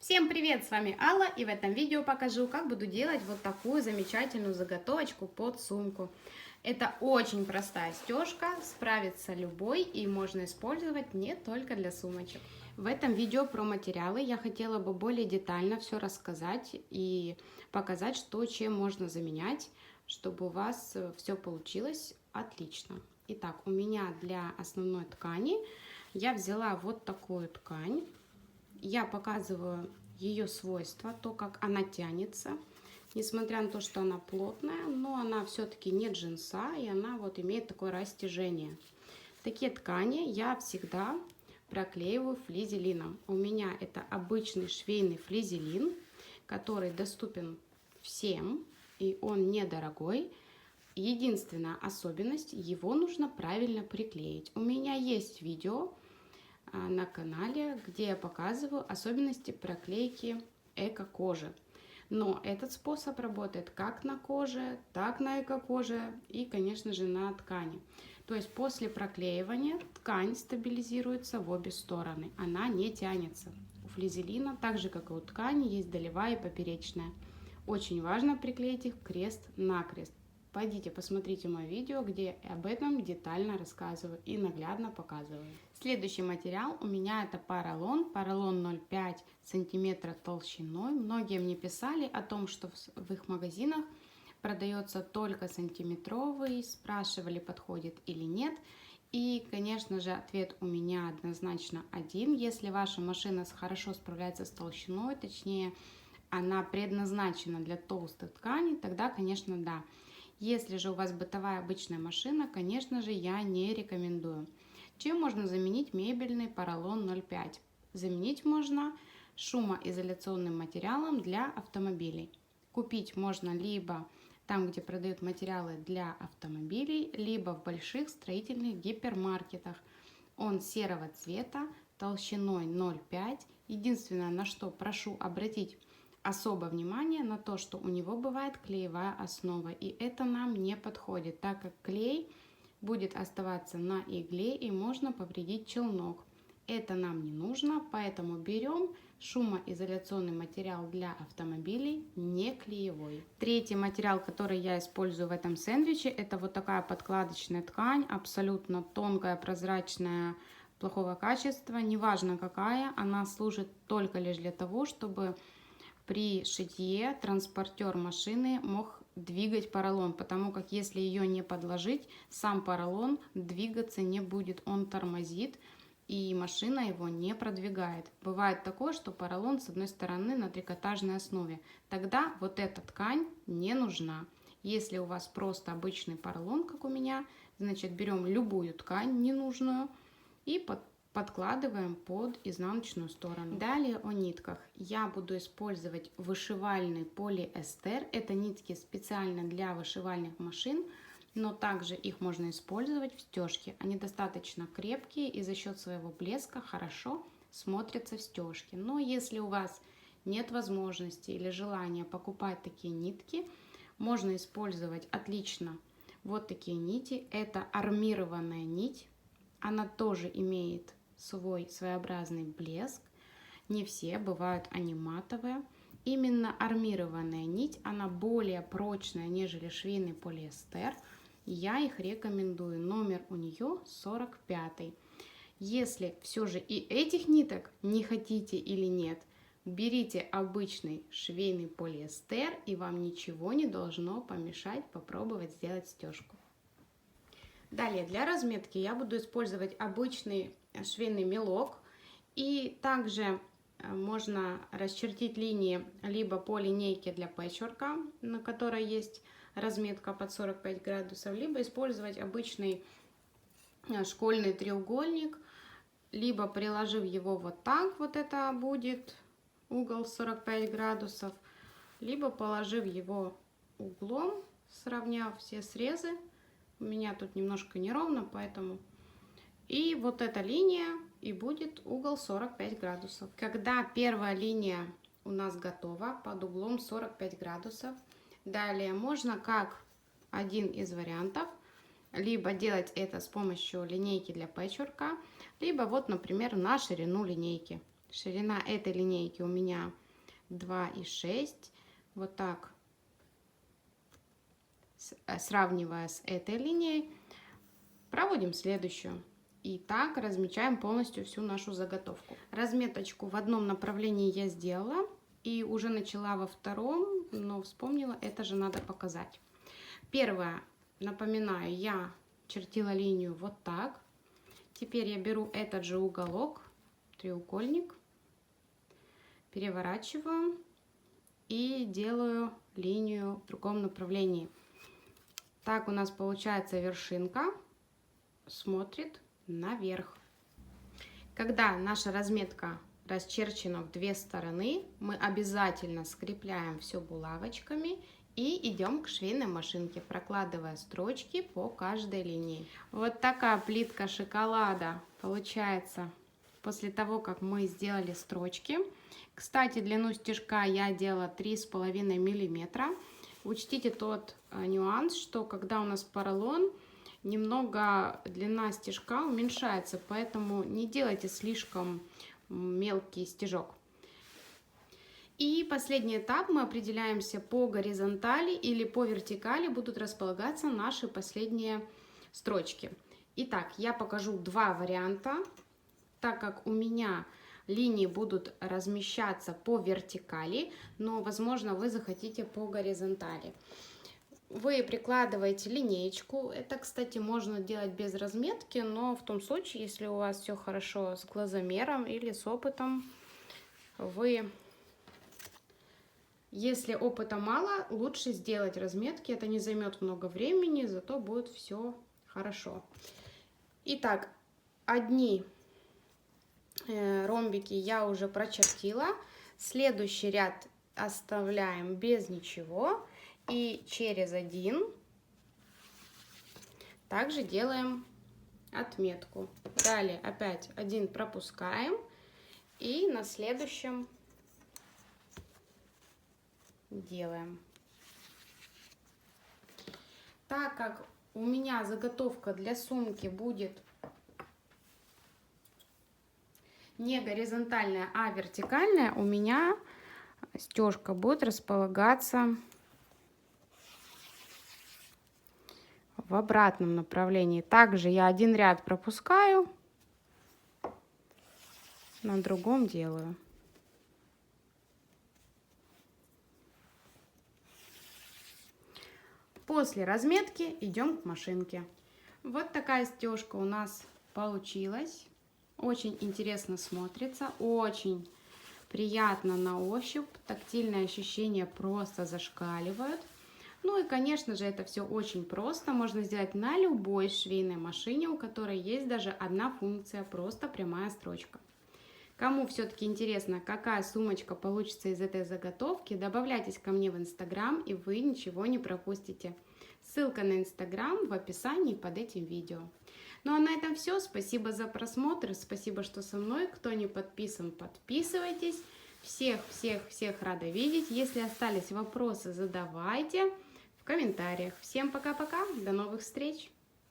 Всем привет, с вами Алла, и в этом видео покажу, как буду делать вот такую замечательную заготовочку под сумку. Это очень простая стежка, справится любой, и можно использовать не только для сумочек. В этом видео про материалы я хотела бы более детально все рассказать и показать, что чем можно заменять, чтобы у вас все получилось отлично. Итак, у меня для основной ткани я взяла вот такую ткань. Я показываю ее свойства, то, как она тянется. Несмотря на то, что она плотная, но она все-таки не джинса, и она вот имеет такое растяжение. Такие ткани я всегда проклеиваю флизелином. У меня это обычный швейный флизелин, который доступен всем, и он недорогой. Единственная особенность, его нужно правильно приклеить. У меня есть видео на канале, где я показываю особенности проклейки эко-кожи. Но этот способ работает как на коже, так на эко-коже и, конечно же, на ткани. То есть после проклеивания ткань стабилизируется в обе стороны, она не тянется. У флизелина, так же как и у ткани, есть долевая и поперечная. Очень важно приклеить их крест-накрест. Пойдите посмотрите мое видео, где я об этом детально рассказываю и наглядно показываю. Следующий материал у меня это поролон 0,5 сантиметра толщиной. Многие мне писали о том, что в их магазинах продается только сантиметровый, спрашивали, подходит или нет. И, конечно же, ответ у меня однозначно один. Если ваша машина хорошо справляется с толщиной, точнее, она предназначена для толстых тканей, тогда, конечно, да. Если же у вас бытовая обычная машина, конечно же, я не рекомендую. Чем можно заменить мебельный поролон 0,5? Заменить можно шумоизоляционным материалом для автомобилей. Купить можно либо там, где продают материалы для автомобилей, либо в больших строительных гипермаркетах. Он серого цвета, толщиной 0,5. Единственное, на что прошу обратить особое внимание, на то, что у него бывает клеевая основа, и это нам не подходит, так как клей будет оставаться на игле и можно повредить челнок. Это нам не нужно, поэтому берем шумоизоляционный материал для автомобилей, не клеевой. Третий материал, который я использую в этом сэндвиче, это вот такая подкладочная ткань, абсолютно тонкая, прозрачная, плохого качества, неважно какая, она служит только лишь для того, чтобы при шитье транспортер машины мог двигать поролон, потому как если ее не подложить, сам поролон двигаться не будет, он тормозит, и машина его не продвигает. Бывает такое, что поролон с одной стороны на трикотажной основе, тогда вот эта ткань не нужна. Если у вас просто обычный поролон, как у меня, значит берем любую ткань ненужную и подкладываем под изнаночную сторону. Далее о нитках. Я буду использовать вышивальный полиэстер. Это нитки специально для вышивальных машин, но также их можно использовать в стежке. Они достаточно крепкие и за счет своего блеска хорошо смотрятся в стежке. Но если у вас нет возможности или желания покупать такие нитки, можно использовать отлично вот такие нити. Это армированная нить. Она тоже имеет свой своеобразный блеск. Не все, бывают они матовые. Именно армированная нить, она более прочная, нежели швейный полиэстер. Я их рекомендую. Номер у нее 45. Если все же и этих ниток не хотите или нет, берите обычный швейный полиэстер, и вам ничего не должно помешать попробовать сделать стежку. Далее для разметки я буду использовать обычный швейный мелок, и также можно расчертить линии либо по линейке для пэтчворка, на которой есть разметка под 45 градусов, либо использовать обычный школьный треугольник, либо приложив его вот так, вот это будет угол 45 градусов, либо положив его углом, сравняв все срезы. У меня тут немножко неровно, поэтому... И вот эта линия и будет угол 45 градусов. Когда первая линия у нас готова под углом 45 градусов, далее можно как один из вариантов, либо делать это с помощью линейки для пэтчворка, либо вот, например, на ширину линейки. Ширина этой линейки у меня 2,6. Вот так, сравнивая с этой линией, проводим следующую. И так размечаем полностью всю нашу заготовку. Разметочку в одном направлении я сделала и уже начала во втором, но вспомнила, это же надо показать. Первое, напоминаю, я чертила линию вот так. Теперь я беру этот же уголок, треугольник, переворачиваю и делаю линию в другом направлении. Так у нас получается вершинка смотрит наверх. Когда наша разметка расчерчена в две стороны, мы обязательно скрепляем все булавочками и идем к швейной машинке, прокладывая строчки по каждой линии. Вот такая плитка шоколада получается после того, как мы сделали строчки. Кстати, длину стежка я делала 3,5 миллиметра. Учтите тот нюанс, что когда у нас поролон, немного длина стежка уменьшается, поэтому не делайте слишком мелкий стежок. И последний этап, мы определяемся по горизонтали или по вертикали будут располагаться наши последние строчки. Итак, я покажу два варианта, так как у меня линии будут размещаться по вертикали, но, возможно, вы захотите по горизонтали. Вы прикладываете линеечку. Это, кстати, можно делать без разметки, но в том случае, если у вас все хорошо с глазомером или с опытом, если опыта мало, лучше сделать разметки. Это не займет много времени, зато будет все хорошо. Итак, одни ромбики я уже прочертила. Следующий ряд оставляем без ничего. И через один также делаем отметку. Далее опять один пропускаем. И на следующем делаем. Так как у меня заготовка для сумки будет не горизонтальная, а вертикальная, у меня стежка будет располагаться в обратном направлении. Также я один ряд пропускаю, на другом делаю. После разметки идем к машинке. Вот такая стежка у нас получилась. Очень интересно смотрится, очень приятно на ощупь. Тактильные ощущения просто зашкаливают. Ну и, конечно же, это все очень просто. Можно сделать на любой швейной машине, у которой есть даже одна функция, просто прямая строчка. Кому все-таки интересно, какая сумочка получится из этой заготовки, добавляйтесь ко мне в Инстаграм, и вы ничего не пропустите. Ссылка на Инстаграм в описании под этим видео. Ну а на этом все. Спасибо за просмотр, спасибо, что со мной. Кто не подписан, подписывайтесь. Всех рада видеть. Если остались вопросы, задавайте в комментариях. Всем пока-пока, до новых встреч!